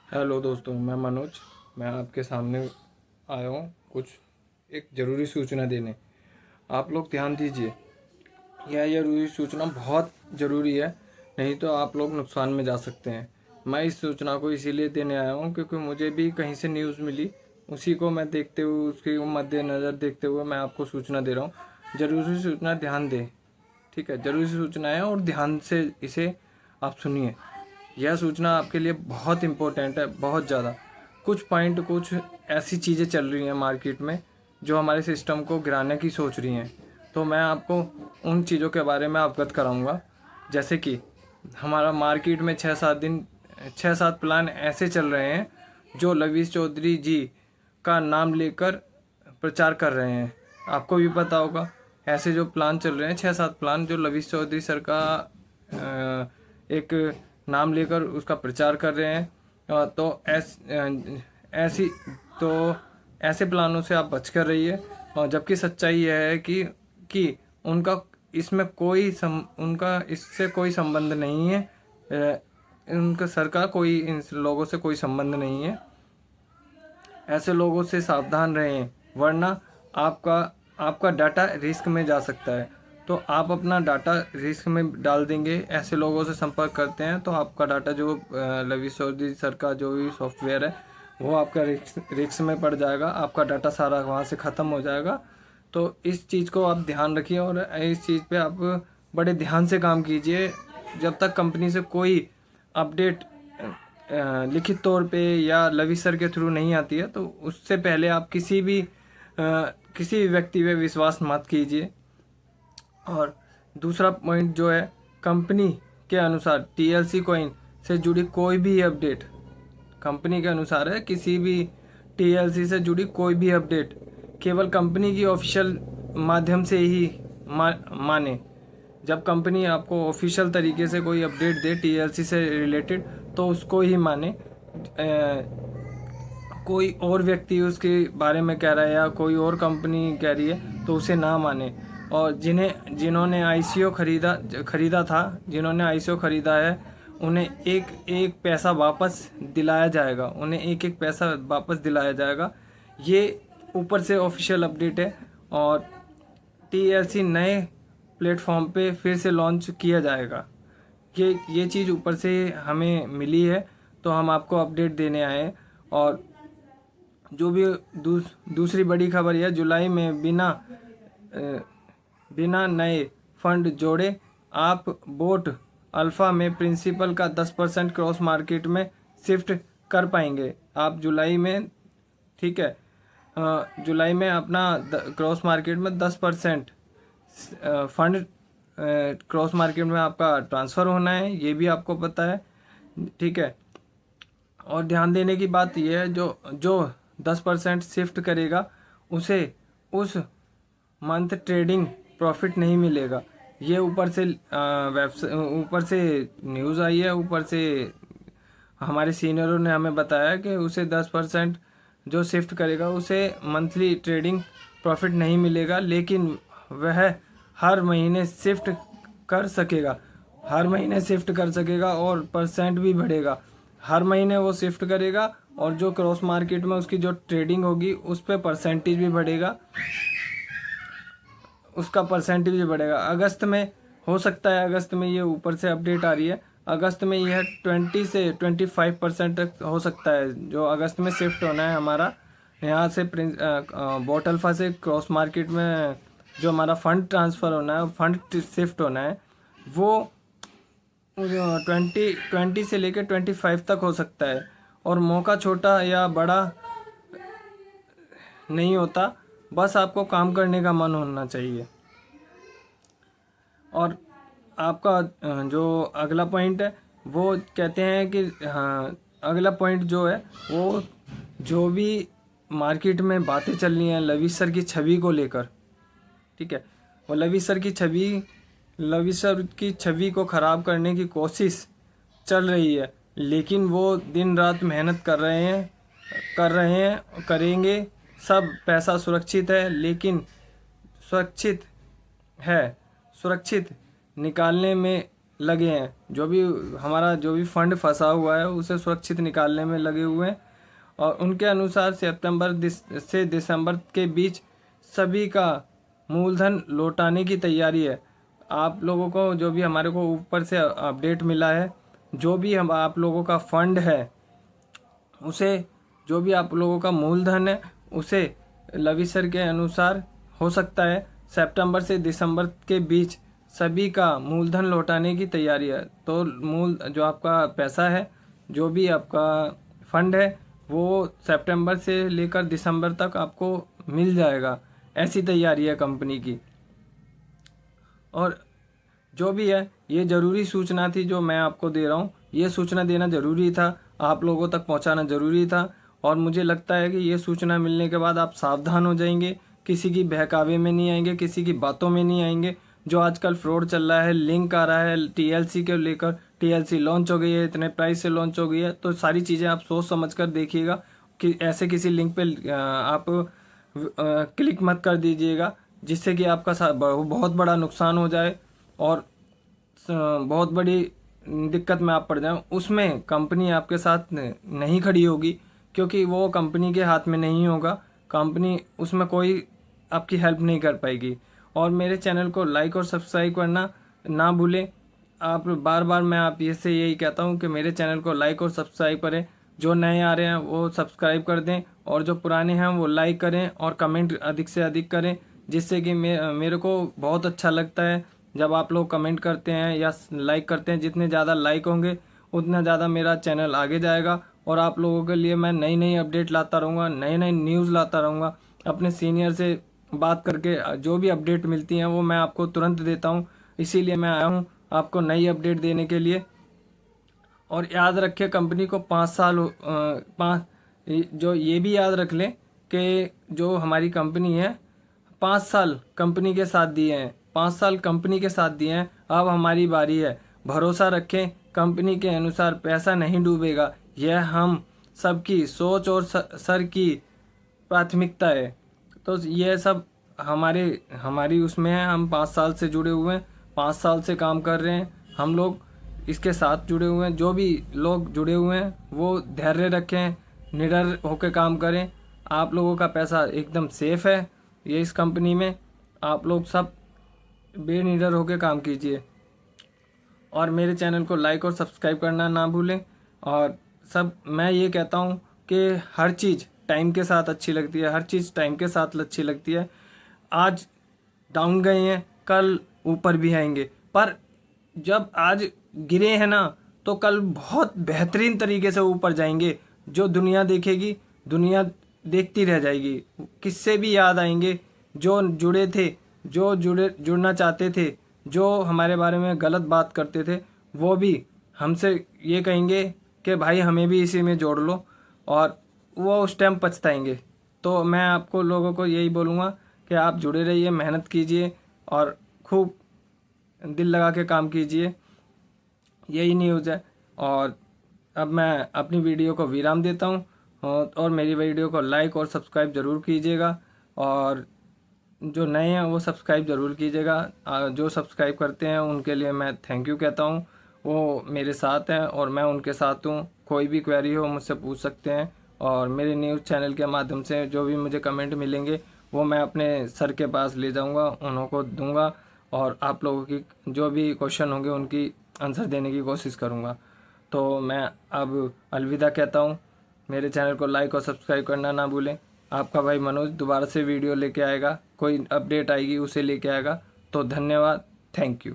Hello दोस्तों, मैं मनोज। मैं आपके सामने आया हूँ कुछ एक ज़रूरी सूचना देने। आप लोग ध्यान दीजिए, यह ज़रूरी सूचना बहुत ज़रूरी है, नहीं तो आप लोग नुकसान में जा सकते हैं। मैं इस सूचना को इसीलिए देने आया हूँ क्योंकि मुझे भी कहीं से न्यूज़ मिली, उसी को मैं देखते हुए, उसके मद्देनज़र देखते हुए मैं आपको सूचना दे रहा हूँ। ज़रूरी सूचना, ध्यान दें। ठीक है, ज़रूरी सूचना है और ध्यान से इसे आप सुनिए। यह सूचना आपके लिए बहुत इम्पोर्टेंट है, बहुत ज़्यादा। कुछ ऐसी चीज़ें चल रही हैं मार्केट में जो हमारे सिस्टम को गिराने की सोच रही हैं। तो मैं आपको उन चीज़ों के बारे में अवगत कराऊंगा। जैसे कि हमारा मार्केट में 6-7 प्लान ऐसे चल रहे हैं जो लवीस चौधरी जी का नाम लेकर प्रचार कर रहे हैं। आपको भी पता होगा, ऐसे जो प्लान चल रहे हैं 6-7 प्लान जो लवीस चौधरी सर का एक नाम लेकर उसका प्रचार कर रहे हैं। तो ऐसी तो ऐसे प्लानों से आप बच कर रहिए। और जबकि सच्चाई यह है कि उनका उनका इससे कोई संबंध नहीं है। उनका सर का कोई इन लोगों से कोई संबंध नहीं है। ऐसे लोगों से सावधान रहें, वरना आपका डाटा रिस्क में जा सकता है। तो आप अपना डाटा रिस्क में डाल देंगे, ऐसे लोगों से संपर्क करते हैं तो आपका डाटा जो लवी चौधरी सर का जो भी सॉफ्टवेयर है वो आपका रिस्क में पड़ जाएगा। आपका डाटा सारा वहाँ से ख़त्म हो जाएगा। तो इस चीज़ को आप ध्यान रखिए और इस चीज़ पे आप बड़े ध्यान से काम कीजिए। जब तक कंपनी से कोई अपडेट लिखित तौर पे या लवी सर के थ्रू नहीं आती है तो उससे पहले आप किसी भी व्यक्ति पे विश्वास मत कीजिए। और दूसरा पॉइंट जो है, कंपनी के अनुसार टीएलसी कॉइन से जुड़ी कोई भी अपडेट, कंपनी के अनुसार है, किसी भी टीएलसी से जुड़ी कोई भी अपडेट केवल कंपनी की ऑफिशियल माध्यम से ही माने। जब कंपनी आपको ऑफिशियल तरीके से कोई अपडेट दे टीएलसी से रिलेटेड तो उसको ही माने। कोई और व्यक्ति उसके बारे में कह रहा है या कोई और कंपनी कह रही है तो उसे ना माने। और जिन्होंने आईसीओ खरीदा था, जिन्होंने आईसीओ खरीदा है, उन्हें एक एक पैसा वापस दिलाया जाएगा, उन्हें एक एक पैसा वापस दिलाया जाएगा। ये ऊपर से ऑफिशियल अपडेट है। और टीएलसी नए प्लेटफॉर्म पे फिर से लॉन्च किया जाएगा। ये चीज़ ऊपर से हमें मिली है तो हम आपको अपडेट देने आए हैं। और जो भी दूसरी बड़ी खबर है, जुलाई में बिना नए फंड जोड़े आप बोट अल्फ़ा में प्रिंसिपल का 10% क्रॉस मार्केट में शिफ्ट कर पाएंगे। आप जुलाई में, ठीक है, जुलाई में अपना क्रॉस मार्केट में 10% फंड क्रॉस मार्केट में आपका ट्रांसफ़र होना है, ये भी आपको पता है। ठीक है। और ध्यान देने की बात यह है, जो 10% शिफ्ट करेगा उसे उस मंथ ट्रेडिंग प्रॉफिट नहीं मिलेगा। ये ऊपर से न्यूज़ आई है, ऊपर से हमारे सीनियरों ने हमें बताया कि उसे 10% जो शिफ्ट करेगा उसे मंथली ट्रेडिंग प्रॉफिट नहीं मिलेगा, लेकिन वह हर महीने शिफ्ट कर सकेगा, हर महीने शिफ्ट कर सकेगा और परसेंट भी बढ़ेगा। हर महीने वो शिफ्ट करेगा और जो क्रॉस मार्केट में उसकी जो ट्रेडिंग होगी उस पर परसेंटेज भी बढ़ेगा, उसका परसेंटेज भी बढ़ेगा। अगस्त में हो सकता है, अगस्त में ये ऊपर से अपडेट आ रही है, अगस्त में यह 20 से 25% तक हो सकता है जो अगस्त में शिफ्ट होना है हमारा यहाँ से बोट अल्फा से क्रॉस मार्केट में जो हमारा फंड ट्रांसफ़र होना है, फंड शिफ्ट होना है, वो 20 से लेकर 25 तक हो सकता है। और मौका छोटा या बड़ा नहीं होता, बस आपको काम करने का मन होना चाहिए। और आपका जो अगला पॉइंट है वो कहते हैं कि हाँ, अगला पॉइंट जो है वो जो भी मार्केट में बातें चल रही हैं लवी सर की छवि को लेकर, ठीक है, वो लवी सर की छवि को ख़राब करने की कोशिश चल रही है, लेकिन वो दिन रात मेहनत कर रहे हैं, करेंगे। सब पैसा सुरक्षित है, लेकिन सुरक्षित निकालने में लगे हैं, जो भी हमारा जो भी फंड फंसा हुआ है उसे सुरक्षित निकालने में लगे हुए हैं। और उनके अनुसार सितंबर से दिसंबर के बीच सभी का मूलधन लौटाने की तैयारी है। आप लोगों को जो भी हमारे को ऊपर से अपडेट मिला है, जो भी हम आप लोगों का फंड है उसे, जो भी आप लोगों का मूलधन है उसे लवी सर के अनुसार हो सकता है सितंबर से दिसंबर के बीच सभी का मूलधन लौटाने की तैयारी है। तो मूल जो आपका पैसा है, जो भी आपका फंड है, वो सितंबर से लेकर दिसंबर तक आपको मिल जाएगा, ऐसी तैयारी है कंपनी की। और जो भी है, ये ज़रूरी सूचना थी जो मैं आपको दे रहा हूँ। ये सूचना देना ज़रूरी था, आप लोगों तक पहुँचाना ज़रूरी था। और मुझे लगता है कि ये सूचना मिलने के बाद आप सावधान हो जाएंगे, किसी की बहकावे में नहीं आएंगे, किसी की बातों में नहीं आएंगे। जो आजकल फ्रॉड चल रहा है, लिंक आ रहा है टीएलसी के लेकर, टीएलसी लॉन्च हो गई है, इतने प्राइस से लॉन्च हो गई है, तो सारी चीज़ें आप सोच समझ कर देखिएगा कि ऐसे किसी लिंक पे आप क्लिक मत कर दीजिएगा, जिससे कि आपका बहुत बड़ा नुकसान हो जाए और बहुत बड़ी दिक्कत में आप पड़ जाएं। उसमें कंपनी आपके साथ नहीं खड़ी होगी, क्योंकि वो कंपनी के हाथ में नहीं होगा, कंपनी उसमें कोई आपकी हेल्प नहीं कर पाएगी। और मेरे चैनल को लाइक और सब्सक्राइब करना ना भूलें। आप बार बार मैं आप ये से यही कहता हूँ कि मेरे चैनल को लाइक और सब्सक्राइब करें। जो नए आ रहे हैं वो सब्सक्राइब कर दें, और जो पुराने हैं वो लाइक करें और कमेंट अधिक से अधिक करें, जिससे कि मेरे को बहुत अच्छा लगता है जब आप लोग कमेंट करते हैं या लाइक करते हैं। जितने ज़्यादा लाइक होंगे उतना ज़्यादा मेरा चैनल आगे जाएगा, और आप लोगों के लिए मैं नई नई अपडेट लाता रहूँगा, नए नए न्यूज़ लाता रहूँगा। अपने सीनियर से बात करके जो भी अपडेट मिलती हैं वो मैं आपको तुरंत देता हूँ। इसीलिए मैं आया हूँ आपको नई अपडेट देने के लिए। और याद रखें, कंपनी को 5 साल जो ये भी याद रख लें कि जो हमारी कंपनी है 5 साल कंपनी के साथ दिए हैं, 5 साल कंपनी के साथ दिए हैं। अब हमारी बारी है, भरोसा रखें, कंपनी के अनुसार पैसा नहीं डूबेगा। यह हम सबकी सोच और सर की प्राथमिकता है। तो यह सब हमारी उसमें है। हम 5 साल से जुड़े हुए हैं, 5 साल से काम कर रहे हैं, हम लोग इसके साथ जुड़े हुए हैं। जो भी लोग जुड़े हुए हैं वो धैर्य रखें, निडर होकर काम करें। आप लोगों का पैसा एकदम सेफ है ये इस कंपनी में। आप लोग सब बेनिडर होकर काम कीजिए, और मेरे चैनल को लाइक और सब्सक्राइब करना ना भूलें। और सब मैं ये कहता हूँ कि हर चीज़ टाइम के साथ अच्छी लगती है, हर चीज़ टाइम के साथ अच्छी लगती है। आज डाउन गए हैं, कल ऊपर भी आएंगे, पर जब आज गिरे हैं ना तो कल बहुत बेहतरीन तरीके से ऊपर जाएंगे। जो दुनिया देखेगी, दुनिया देखती रह जाएगी। किससे भी याद आएंगे जो जुड़े थे, जो जुड़ना चाहते थे, जो हमारे बारे में गलत बात करते थे, वो भी हमसे ये कहेंगे कि भाई हमें भी इसी में जोड़ लो, और वो उस टाइम पछताएंगे। तो मैं आपको लोगों को यही बोलूँगा कि आप जुड़े रहिए, मेहनत कीजिए और खूब दिल लगा के काम कीजिए। यही न्यूज़ है। और अब मैं अपनी वीडियो को विराम देता हूँ, और मेरी वीडियो को लाइक और सब्सक्राइब ज़रूर कीजिएगा, और जो नए हैं वो सब्सक्राइब ज़रूर कीजिएगा। जो सब्सक्राइब करते हैं उनके लिए मैं थैंक यू कहता हूँ, वो मेरे साथ हैं और मैं उनके साथ हूँ। कोई भी क्वेरी हो मुझसे पूछ सकते हैं, और मेरे न्यूज़ चैनल के माध्यम से जो भी मुझे कमेंट मिलेंगे वो मैं अपने सर के पास ले जाऊँगा, उनको दूँगा, और आप लोगों की जो भी क्वेश्चन होंगे उनकी आंसर देने की कोशिश करूँगा। तो मैं अब अलविदा कहता हूँ। मेरे चैनल को लाइक और सब्सक्राइब करना ना भूलें। आपका भाई मनोज दोबारा से वीडियो लेके आएगा, कोई अपडेट आएगी उसे लेके आएगा। तो धन्यवाद, थैंक यू।